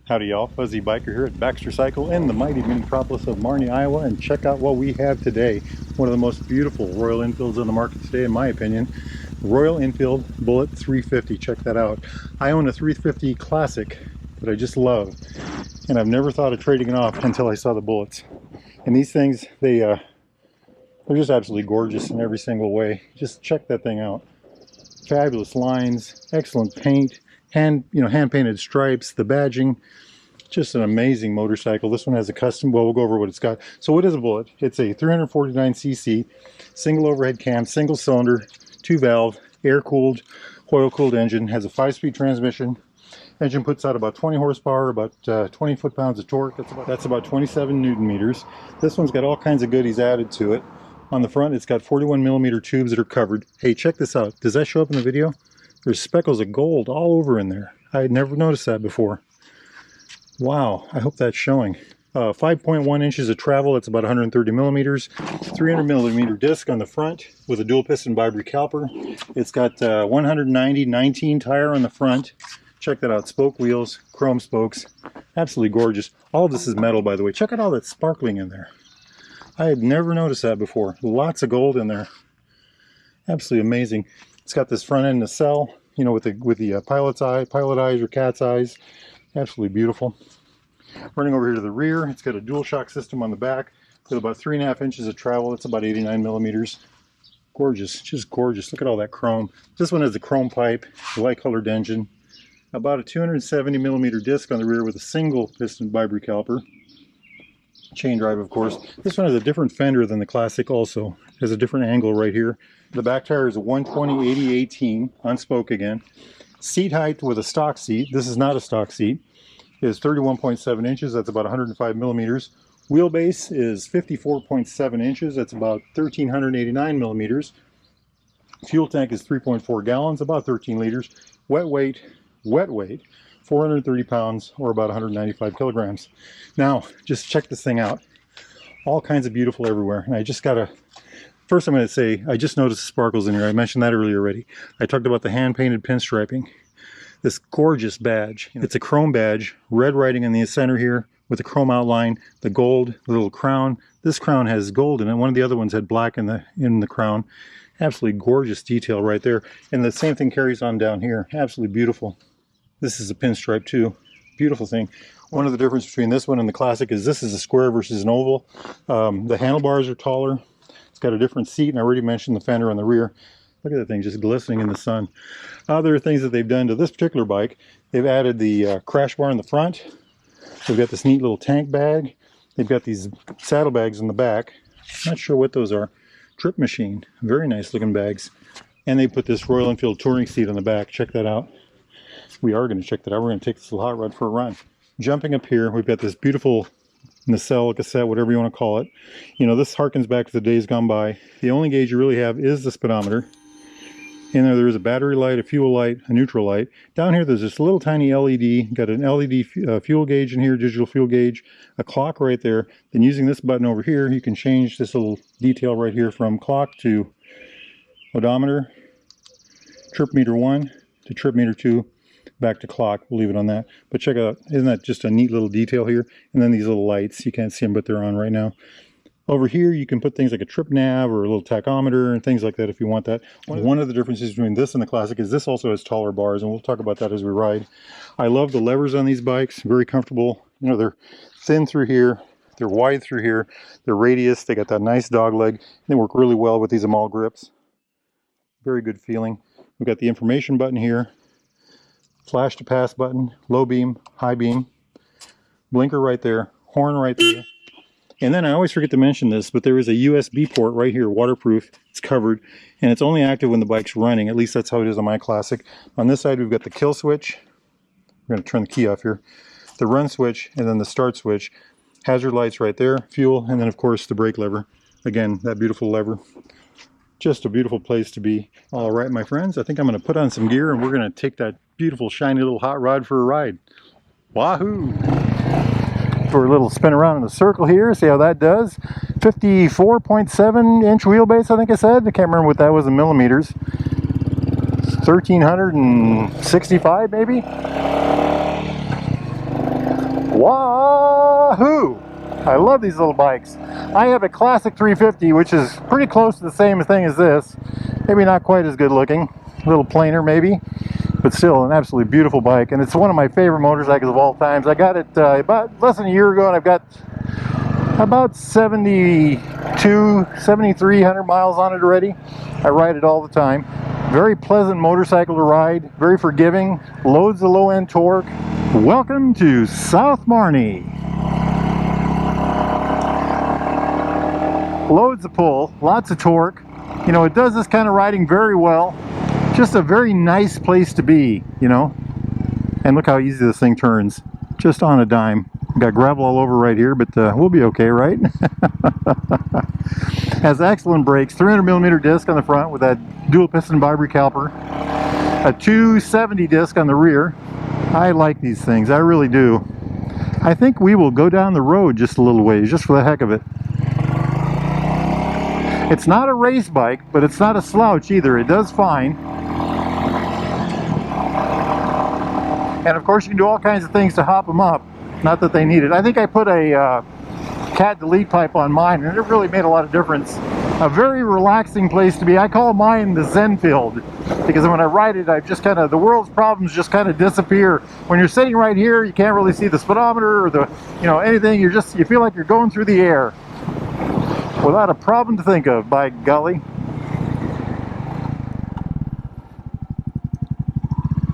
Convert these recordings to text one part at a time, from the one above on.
Howdy y'all, Fuzzy Biker here at Baxter Cycle in the mighty metropolis of Marnie, Iowa, and check out what we have today. One of the most beautiful Royal Enfields on the market today, in my opinion. Royal Enfield Bullet 350, check that out. I own a 350 Classic that I just love, and I've never thought of trading it off until I saw the bullets. And these things, they're just absolutely gorgeous in every single way. Just check that thing out. Fabulous lines, excellent paint, hand painted stripes, the badging. Just an amazing motorcycle. This one has a custom, well, we'll go over what it's got. So what is a Bullet? It's a 349cc single overhead cam, single cylinder, 2-valve, air-cooled, oil-cooled engine. Has a 5-speed transmission. Engine puts out about 20 horsepower, about 20 foot-pounds of torque. That's about 27 newton meters. This one's got all kinds of goodies added to it. On the front, it's got 41mm tubes that are covered. Hey, check this out. Does that show up in the video? There's speckles of gold all over in there. I had never noticed that before. Wow, I hope that's showing. 5.1 inches of travel, that's about 130 millimeters. 300mm disc on the front with a dual piston bibree caliper. It's got 190/19 tire on the front. Check that out, spoke wheels, chrome spokes. Absolutely gorgeous. All of this is metal, by the way. Check out all that sparkling in there. I had never noticed that before. Lots of gold in there. Absolutely amazing. It's got this front end nacelle, you know, with the pilot eyes or cat's eyes. Absolutely beautiful. Running over here to the rear, it's got a dual shock system on the back with about 3.5 inches of travel. It's about 89 millimeters. Gorgeous, just gorgeous. Look at all that chrome. This one has a chrome pipe, a light colored engine, about a 270mm disc on the rear with a single piston bibree caliper. Chain drive, of course. This one has a different fender than the Classic also. It has a different angle right here. The back tire is a 120/80/18 on spoke again. Seat height with a stock seat, this is not a stock seat, is 31.7 inches, that's about 105 millimeters. Wheelbase is 54.7 inches, that's about 1,389 millimeters. Fuel tank is 3.4 gallons, about 13 liters. Wet weight, 430 pounds or about 195 kilograms. Now, just check this thing out. All kinds of beautiful everywhere. And I just gotta, first I'm gonna say, I just noticed the sparkles in here. I mentioned that earlier already. I talked about the hand-painted pinstriping. This gorgeous badge. It's a chrome badge, red writing in the center here with a chrome outline, the gold, the little crown. This crown has gold in it. One of the other ones had black in the crown. Absolutely gorgeous detail right there. And the same thing carries on down here. Absolutely beautiful. This is a pinstripe too. Beautiful thing. One of the differences between this one and the Classic is this is a square versus an oval. The handlebars are taller. It's got a different seat, and I already mentioned the fender on the rear. Look at that thing just glistening in the sun. Other things that they've done to this particular bike, they've added the crash bar in the front. They've got this neat little tank bag. They've got these saddlebags in the back. Not sure what those are. Trip machine. Very nice looking bags. And they put this Royal Enfield touring seat on the back. Check that out. We are going to check that out. We're going to take this little hot rod for a run. Jumping up here, we've got this beautiful nacelle, cassette, whatever you want to call it. You know, this harkens back to the days gone by. The only gauge you really have is the speedometer. In there is a battery light, a fuel light, a neutral light. Down here there's this little tiny LED. Got an LED fuel gauge in here, digital fuel gauge, a clock right there. Then using this button over here, you can change this little detail right here from clock to odometer, trip meter 1 to trip meter 2. Back to clock. We'll leave it on that. But check out, isn't that just a neat little detail here? And then these little lights, you can't see them, but they're on right now. Over here, you can put things like a trip nav or a little tachometer and things like that if you want that. One of the differences between this and the Classic is this also has taller bars, and we'll talk about that as we ride. I love the levers on these bikes. Very comfortable. You know, they're thin through here. They're wide through here. They're radius. They got that nice dog leg. They work really well with these Amal grips. Very good feeling. We've got the information button here. Flash to pass button, low beam, high beam, blinker right there, horn right there. And then I always forget to mention this, but there is a USB port right here, waterproof. It's covered, and it's only active when the bike's running. At least that's how it is on my Classic. On this side, we've got the kill switch. We're going to turn the key off here. The run switch, and then the start switch. Hazard lights right there, fuel, and then of course the brake lever. Again, that beautiful lever. Just a beautiful place to be. All right, my friends, I think I'm going to put on some gear and we're going to take that beautiful shiny little hot rod for a ride. Wahoo! For a little spin around in a circle here, see how that does. 54.7 inch wheelbase, I think I said. I can't remember what that was in millimeters. 1,365 maybe? Wahoo! I love these little bikes. I have a classic 350, which is pretty close to the same thing as this. Maybe not quite as good looking, a little plainer maybe, but still an absolutely beautiful bike. And it's one of my favorite motorcycles of all times. I got it about less than a year ago, and I've got about 7,300 miles on it already. I ride it all the time. Very pleasant motorcycle to ride, very forgiving, loads of low-end torque. Welcome to South Marnie. Loads of pull, lots of torque. You know, it does this kind of riding very well. Just a very nice place to be, you know. And look how easy this thing turns, just on a dime. Got gravel all over right here, but we'll be okay, right? Has excellent brakes, 300mm disc on the front with that dual piston Vibri caliper, a 270 disc on the rear. I like these things, I really do. I think we will go down the road just a little ways, just for the heck of it. It's not a race bike, but it's not a slouch either. It does fine. And of course you can do all kinds of things to hop them up. Not that they need it. I think I put a cat delete pipe on mine, and it really made a lot of difference. A very relaxing place to be. I call mine the Zen field, because when I ride it, I've just kind of, the world's problems just kind of disappear. When you're sitting right here, you can't really see the speedometer or the, you know, anything. You feel like you're going through the air without a problem to think of, by golly.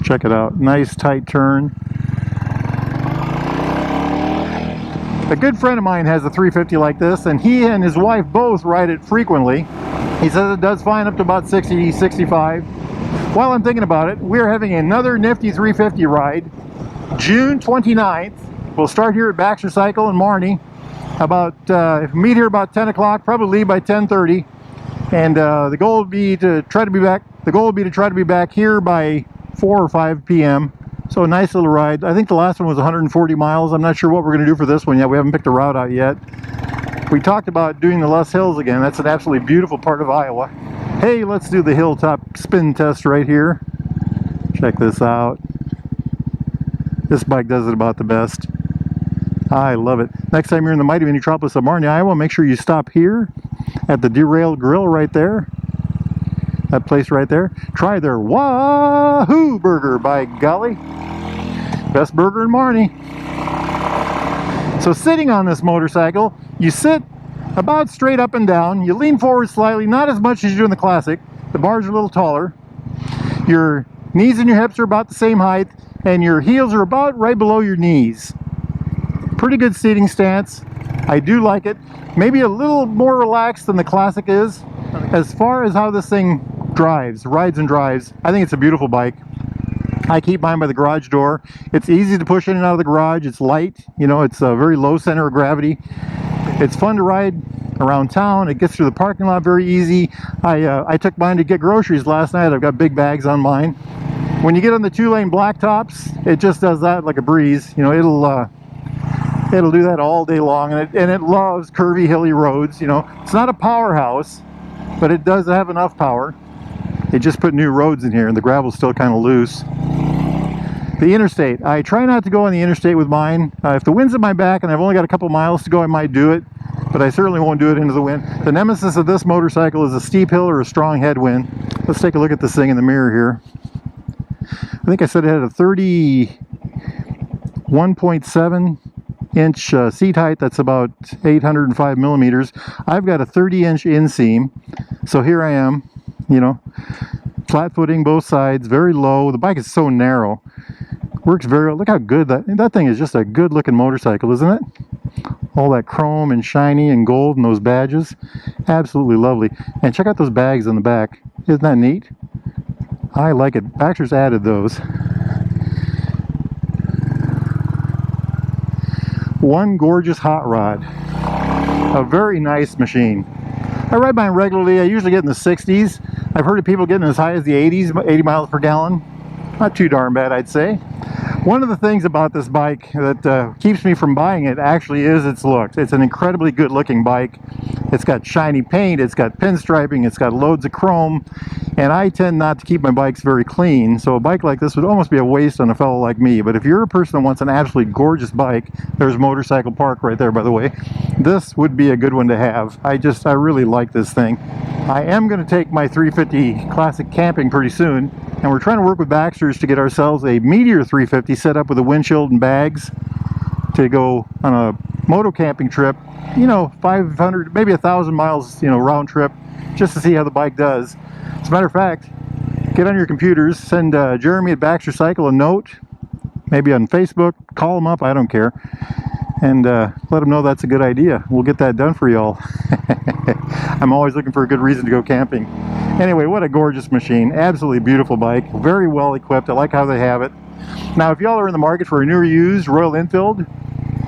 Check it out. Nice tight turn. A good friend of mine has a 350 like this, and he and his wife both ride it frequently. He says it does fine up to about 60, 65. While I'm thinking about it, we're having another nifty 350 ride, June 29th. We'll start here at Baxter Cycle in Marnie. Meet here about 10 o'clock, probably leave by 10:30. And the goal would be to try to be back. The goal would be to try to be back here by 4 or 5 p.m. So a nice little ride. I think the last one was 140 miles. I'm not sure what we're going to do for this one yet. We haven't picked a route out yet. We talked about doing the Les Hills again. That's an absolutely beautiful part of Iowa. Hey, let's do the hilltop spin test right here. Check this out. This bike does it about the best. I love it. Next time you're in the mighty metropolis of Marnie, Iowa, make sure you stop here at the Derailed Grill right there. That place right there. Try their Wahoo burger, by golly. Best burger in Marnie. So sitting on this motorcycle, you sit about straight up and down. You lean forward slightly, not as much as you do in the Classic. The bars are a little taller. Your knees and your hips are about the same height, and your heels are about right below your knees. Pretty good seating stance. I do like it. Maybe a little more relaxed than the Classic is. As far as how this thing rides and drives, I think it's a beautiful bike. I keep mine by the garage door. It's easy to push in and out of the garage. It's light, you know, it's a very low center of gravity. It's fun to ride around town. It gets through the parking lot very easy. I took mine to get groceries last night. I've got big bags on mine. When you get on the 2-lane blacktops, it just does that like a breeze. You know, it'll do that all day long, and it loves curvy, hilly roads. You know, it's not a powerhouse, but it does have enough power. They just put new roads in here, and the gravel's still kind of loose. The interstate. I try not to go on the interstate with mine. If the wind's at my back and I've only got a couple miles to go, I might do it, but I certainly won't do it into the wind. The nemesis of this motorcycle is a steep hill or a strong headwind. Let's take a look at this thing in the mirror here. I think I said it had a 31.7 inch seat height. That's about 805 millimeters. I've got a 30-inch inseam, so here I am, you know, flat footing both sides, very low. The bike is so narrow, works very well. Look how good that thing is. Just a good looking motorcycle, isn't it? All that chrome and shiny and gold and those badges, absolutely lovely. And check out those bags on the back. Isn't that neat? I like it. Baxter's added those. One gorgeous hot rod. A very nice machine. I ride mine regularly. I usually get in the 60s. I've heard of people getting as high as the 80s, 80 miles per gallon. Not too darn bad, I'd say. One of the things about this bike that keeps me from buying it actually is its looks. It's an incredibly good looking bike. It's got shiny paint, it's got pinstriping, it's got loads of chrome. And I tend not to keep my bikes very clean, so a bike like this would almost be a waste on a fellow like me. But if you're a person that wants an absolutely gorgeous bike, there's Motorcycle Park right there, by the way. This would be a good one to have. I really like this thing. I am going to take my 350 Classic camping pretty soon, and we're trying to work with Baxter's to get ourselves a Meteor 350 set up with a windshield and bags to go on a moto camping trip, you know, 500, maybe 1,000 miles, you know, round trip, just to see how the bike does. As a matter of fact, get on your computers, send Jeremy at Baxter Cycle a note, maybe on Facebook, call him up, I don't care, and let him know that's a good idea. We'll get that done for y'all. I'm always looking for a good reason to go camping. Anyway, what a gorgeous machine. Absolutely beautiful bike, very well equipped. I like how they have it. Now, if y'all are in the market for a new or used Royal Enfield,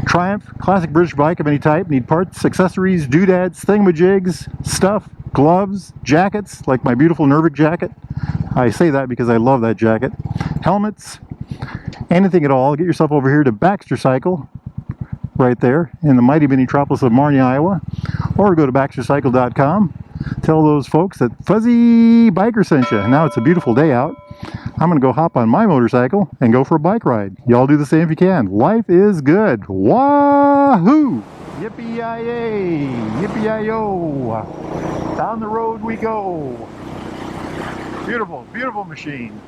Triumph, classic British bike of any type, need parts, accessories, doodads, thingamajigs, stuff, gloves, jackets, like my beautiful Nervik jacket. I say that because I love that jacket. Helmets, anything at all, get yourself over here to Baxter Cycle, right there in the mighty metropolis of Marnie, Iowa, or go to baxtercycle.com. Tell those folks that Fuzzy Biker sent you. Now it's a beautiful day out. I'm going to go hop on my motorcycle and go for a bike ride. Y'all do the same if you can. Life is good. Wahoo! Yippee-yi-yay! Yippee-yi-yo! Down the road we go. Beautiful, beautiful machine.